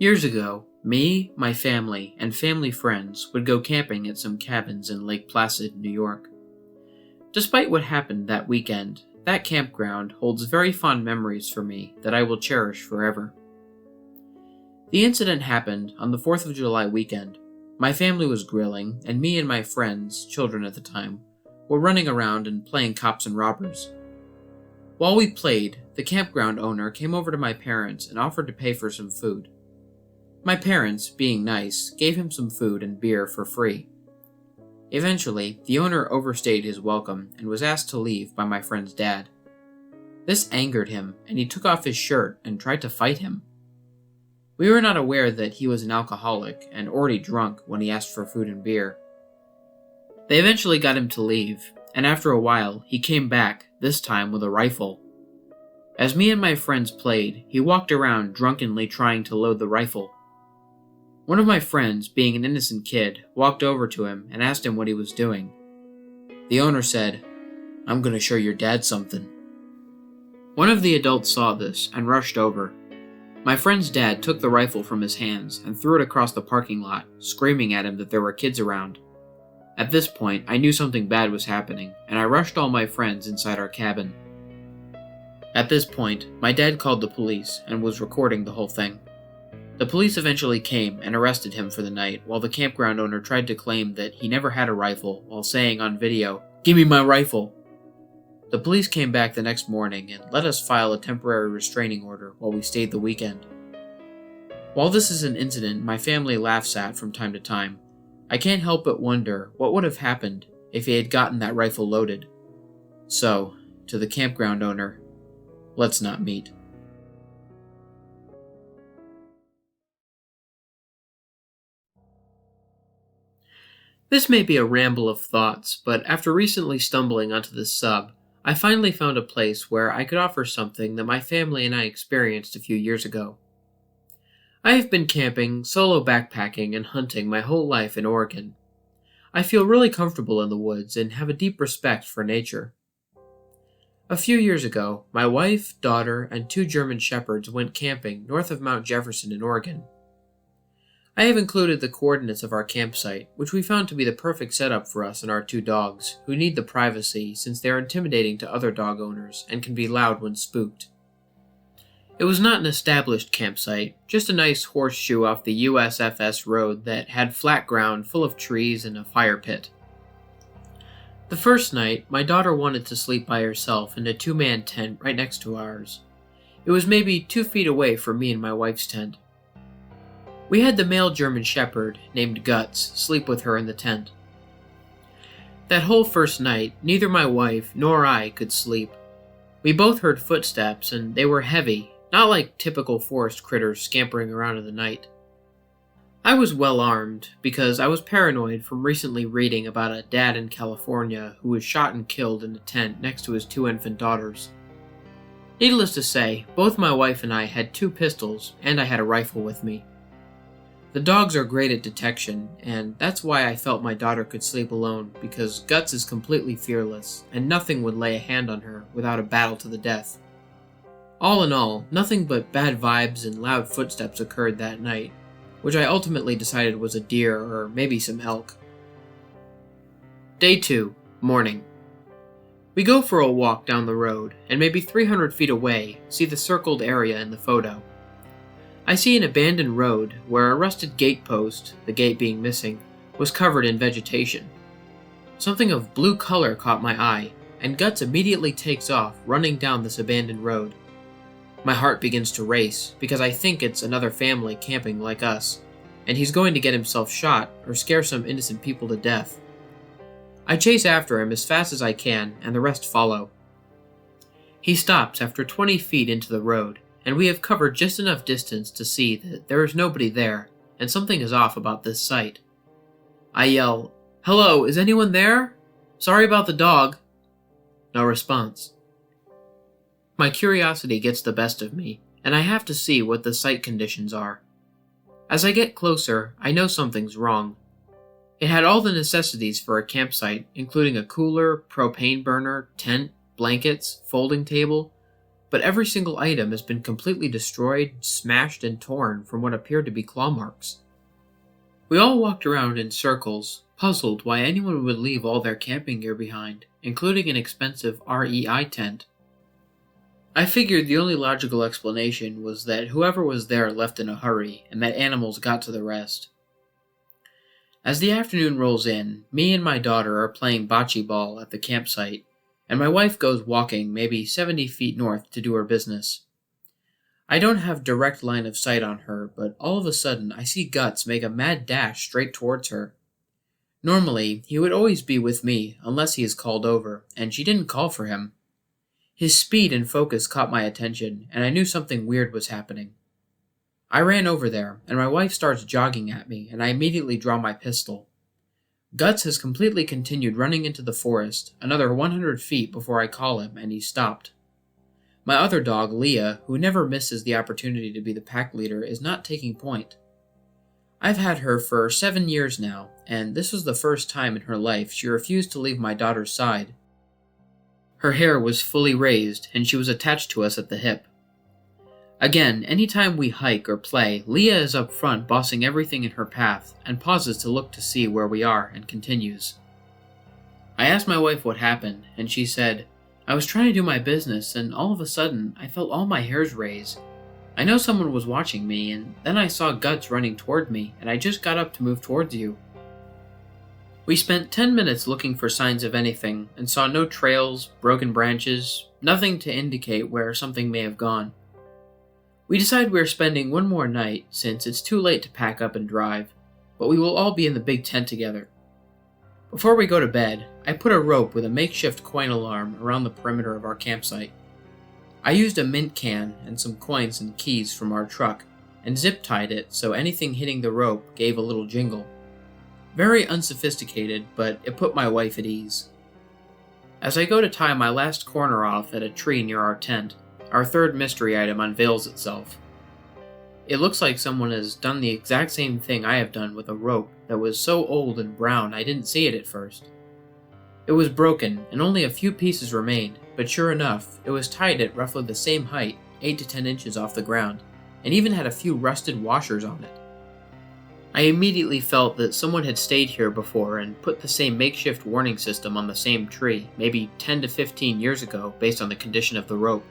Years ago, me, my family, and family friends would go camping at some cabins in Lake Placid, New York. Despite what happened that weekend, that campground holds very fond memories for me that I will cherish forever. The incident happened on the 4th of July weekend. My family was grilling, and me and my friends, children at the time, were running around and playing cops and robbers. While we played, the campground owner came over to my parents and offered to pay for some food. My parents, being nice, gave him some food and beer for free. Eventually, the owner overstayed his welcome and was asked to leave by my friend's dad. This angered him, and he took off his shirt and tried to fight him. We were not aware that he was an alcoholic and already drunk when he asked for food and beer. They eventually got him to leave, and after a while, he came back, this time with a rifle. As me and my friends played, he walked around drunkenly trying to load the rifle. One of my friends, being an innocent kid, walked over to him and asked him what he was doing. The owner said, "I'm going to show your dad something." One of the adults saw this and rushed over. My friend's dad took the rifle from his hands and threw it across the parking lot, screaming at him that there were kids around. At this point, I knew something bad was happening, and I rushed all my friends inside our cabin. At this point, my dad called the police and was recording the whole thing. The police eventually came and arrested him for the night, while the campground owner tried to claim that he never had a rifle while saying on video, "Give me my rifle!" The police came back the next morning and let us file a temporary restraining order while we stayed the weekend. While this is an incident my family laughs at from time to time, I can't help but wonder what would have happened if he had gotten that rifle loaded. So, to the campground owner, let's not meet. This may be a ramble of thoughts, but after recently stumbling onto this sub, I finally found a place where I could offer something that my family and I experienced a few years ago. I have been camping, solo backpacking, and hunting my whole life in Oregon. I feel really comfortable in the woods and have a deep respect for nature. A few years ago, my wife, daughter, and 2 German shepherds went camping north of Mount Jefferson in Oregon. I have included the coordinates of our campsite, which we found to be the perfect setup for us and our 2 dogs, who need the privacy since they are intimidating to other dog owners and can be loud when spooked. It was not an established campsite, just a nice horseshoe off the USFS road that had flat ground full of trees and a fire pit. The first night, my daughter wanted to sleep by herself in a 2-man tent right next to ours. It was maybe 2 feet away from me and my wife's tent. We had the male German shepherd, named Guts, sleep with her in the tent. That whole first night, neither my wife nor I could sleep. We both heard footsteps, and they were heavy, not like typical forest critters scampering around in the night. I was well armed, because I was paranoid from recently reading about a dad in California who was shot and killed in a tent next to his 2 infant daughters. Needless to say, both my wife and I had 2 pistols, and I had a rifle with me. The dogs are great at detection, and that's why I felt my daughter could sleep alone, because Guts is completely fearless, and nothing would lay a hand on her without a battle to the death. All in all, nothing but bad vibes and loud footsteps occurred that night, which I ultimately decided was a deer or maybe some elk. Day 2, morning. We go for a walk down the road, and maybe 300 feet away, see the circled area in the photo. I see an abandoned road where a rusted gate post, the gate being missing, was covered in vegetation. Something of blue color caught my eye, and Guts immediately takes off, running down this abandoned road. My heart begins to race, because I think it's another family camping like us, and he's going to get himself shot or scare some innocent people to death. I chase after him as fast as I can, and the rest follow. He stops after 20 feet into the road, and we have covered just enough distance to see that there is nobody there, and something is off about this site. I yell, "Hello, is anyone there? Sorry about the dog." No response. My curiosity gets the best of me, and I have to see what the site conditions are. As I get closer, I know something's wrong. It had all the necessities for a campsite, including a cooler, propane burner, tent, blankets, folding table, but every single item has been completely destroyed, smashed, and torn from what appeared to be claw marks. We all walked around in circles, puzzled why anyone would leave all their camping gear behind, including an expensive REI tent. I figured the only logical explanation was that whoever was there left in a hurry, and that animals got to the rest. As the afternoon rolls in, me and my daughter are playing bocce ball at the campsite, and my wife goes walking maybe 70 feet north to do her business. I don't have direct line of sight on her, but all of a sudden I see Guts make a mad dash straight towards her. Normally, he would always be with me unless he is called over, and she didn't call for him. His speed and focus caught my attention, and I knew something weird was happening. I ran over there, and my wife starts jogging at me, and I immediately draw my pistol. Guts has completely continued running into the forest, another 100 feet before I call him, and he stopped. My other dog, Leah, who never misses the opportunity to be the pack leader, is not taking point. I've had her for 7 years now, and this was the first time in her life she refused to leave my daughter's side. Her hair was fully raised, and she was attached to us at the hip. Again, anytime we hike or play, Leah is up front bossing everything in her path, and pauses to look to see where we are, and continues. I asked my wife what happened, and she said, "I was trying to do my business, and all of a sudden, I felt all my hairs raise. I know someone was watching me, and then I saw Guts running toward me, and I just got up to move towards you." We spent 10 minutes looking for signs of anything, and saw no trails, broken branches, nothing to indicate where something may have gone. We decide we are spending one more night, since it's too late to pack up and drive, but we will all be in the big tent together. Before we go to bed, I put a rope with a makeshift coin alarm around the perimeter of our campsite. I used a mint can and some coins and keys from our truck, and zip-tied it so anything hitting the rope gave a little jingle. Very unsophisticated, but it put my wife at ease. As I go to tie my last corner off at a tree near our tent, our third mystery item unveils itself. It looks like someone has done the exact same thing I have done with a rope that was so old and brown I didn't see it at first. It was broken, and only a few pieces remained, but sure enough, it was tied at roughly the same height, 8 to 10 inches off the ground, and even had a few rusted washers on it. I immediately felt that someone had stayed here before and put the same makeshift warning system on the same tree, maybe 10 to 15 years ago, based on the condition of the rope.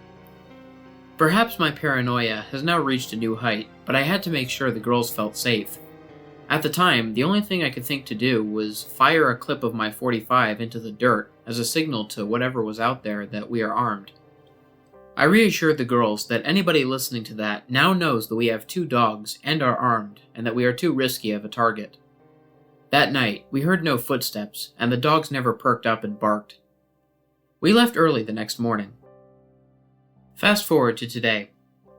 Perhaps my paranoia has now reached a new height, but I had to make sure the girls felt safe. At the time, the only thing I could think to do was fire a clip of my .45 into the dirt as a signal to whatever was out there that we are armed. I reassured the girls that anybody listening to that now knows that we have 2 dogs and are armed, and that we are too risky of a target. That night, we heard no footsteps, and the dogs never perked up and barked. We left early the next morning. Fast forward to today.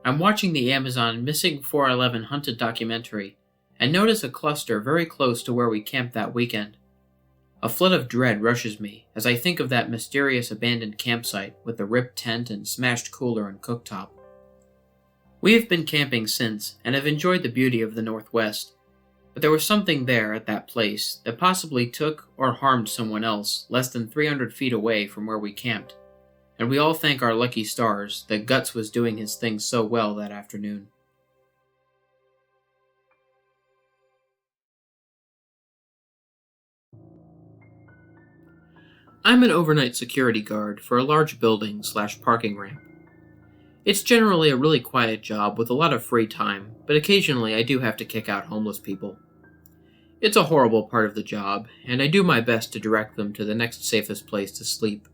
I'm watching the Amazon Missing 411 Hunted documentary, and notice a cluster very close to where we camped that weekend. A flood of dread rushes me as I think of that mysterious abandoned campsite with the ripped tent and smashed cooler and cooktop. We have been camping since and have enjoyed the beauty of the Northwest, but there was something there at that place that possibly took or harmed someone else less than 300 feet away from where we camped, and we all thank our lucky stars that Guts was doing his thing so well that afternoon. I'm an overnight security guard for a large building/parking ramp. It's generally a really quiet job with a lot of free time, but occasionally I do have to kick out homeless people. It's a horrible part of the job, and I do my best to direct them to the next safest place to sleep.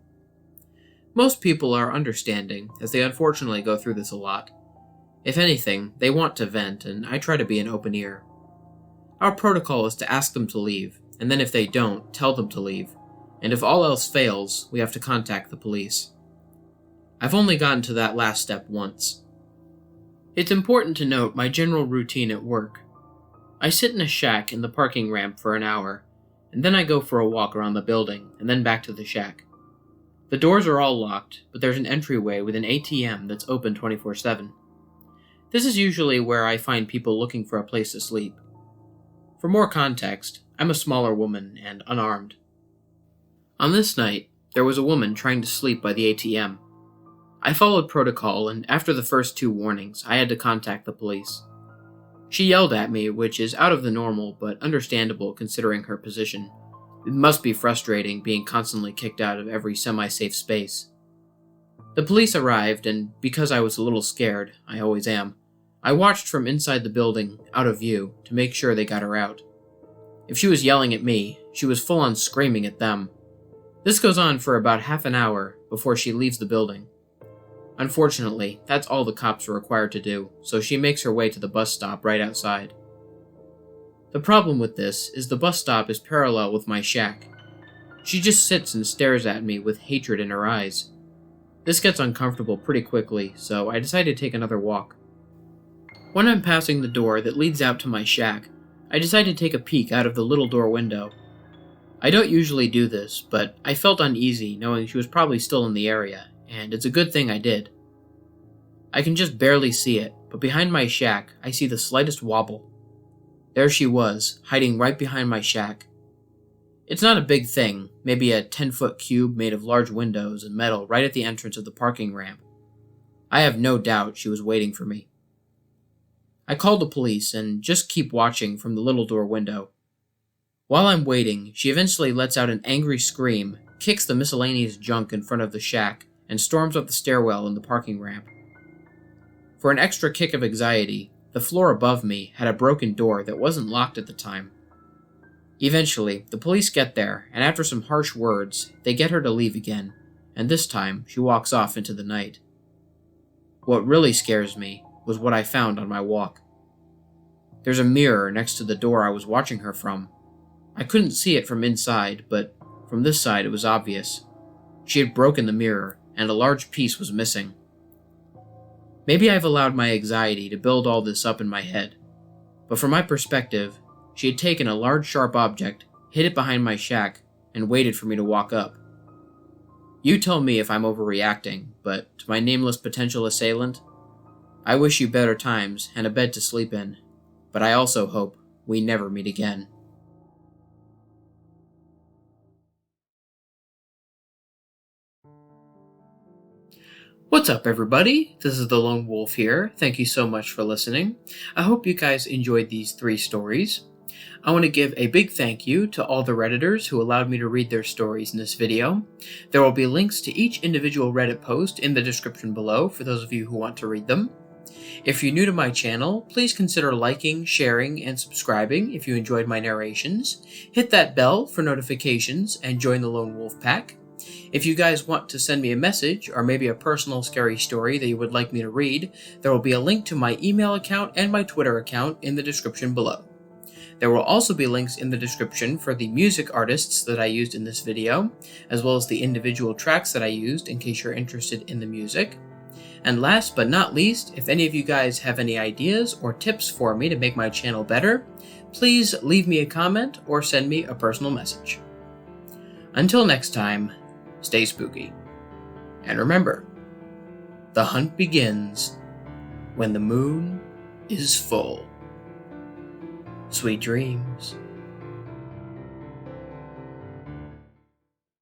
Most people are understanding, as they unfortunately go through this a lot. If anything, they want to vent, and I try to be an open ear. Our protocol is to ask them to leave, and then if they don't, tell them to leave. And if all else fails, we have to contact the police. I've only gotten to that last step once. It's important to note my general routine at work. I sit in a shack in the parking ramp for an hour, and then I go for a walk around the building, and then back to the shack. The doors are all locked, but there's an entryway with an ATM that's open 24/7. This is usually where I find people looking for a place to sleep. For more context, I'm a smaller woman and unarmed. On this night, there was a woman trying to sleep by the ATM. I followed protocol, and after the first 2 warnings, I had to contact the police. She yelled at me, which is out of the normal but understandable considering her position. It must be frustrating being constantly kicked out of every semi-safe space. The police arrived, and because I was a little scared, I always am, I watched from inside the building, out of view, to make sure they got her out. If she was yelling at me, she was full on screaming at them. This goes on for about half an hour before she leaves the building. Unfortunately, that's all the cops are required to do, so she makes her way to the bus stop right outside. The problem with this is the bus stop is parallel with my shack. She just sits and stares at me with hatred in her eyes. This gets uncomfortable pretty quickly, so I decide to take another walk. When I'm passing the door that leads out to my shack, I decide to take a peek out of the little door window. I don't usually do this, but I felt uneasy knowing she was probably still in the area, and it's a good thing I did. I can just barely see it, but behind my shack, I see the slightest wobble. There she was, hiding right behind my shack. It's not a big thing, maybe a 10-foot cube made of large windows and metal right at the entrance of the parking ramp. I have no doubt she was waiting for me. I call the police and just keep watching from the little door window. While I'm waiting, she eventually lets out an angry scream, kicks the miscellaneous junk in front of the shack, and storms up the stairwell in the parking ramp. For an extra kick of anxiety, the floor above me had a broken door that wasn't locked at the time. Eventually, the police get there, and after some harsh words, they get her to leave again, and this time she walks off into the night. What really scares me was what I found on my walk. There's a mirror next to the door I was watching her from. I couldn't see it from inside, but from this side it was obvious. She had broken the mirror, and a large piece was missing. Maybe I've allowed my anxiety to build all this up in my head, but from my perspective, she had taken a large sharp object, hid it behind my shack, and waited for me to walk up. You tell me if I'm overreacting, but to my nameless potential assailant, I wish you better times and a bed to sleep in, but I also hope we never meet again. What's up, everybody? This is the Lone Wolf here. Thank you so much for listening. I hope you guys enjoyed these 3 stories. I want to give a big thank you to all the Redditors who allowed me to read their stories in this video. There will be links to each individual Reddit post in the description below for those of you who want to read them. If you're new to my channel, please consider liking, sharing, and subscribing if you enjoyed my narrations. Hit that bell for notifications and join the Lone Wolf Pack. If you guys want to send me a message or maybe a personal scary story that you would like me to read, there will be a link to my email account and my Twitter account in the description below. There will also be links in the description for the music artists that I used in this video, as well as the individual tracks that I used in case you're interested in the music. And last but not least, if any of you guys have any ideas or tips for me to make my channel better, please leave me a comment or send me a personal message. Until next time, stay spooky. And remember, the hunt begins when the moon is full. Sweet dreams.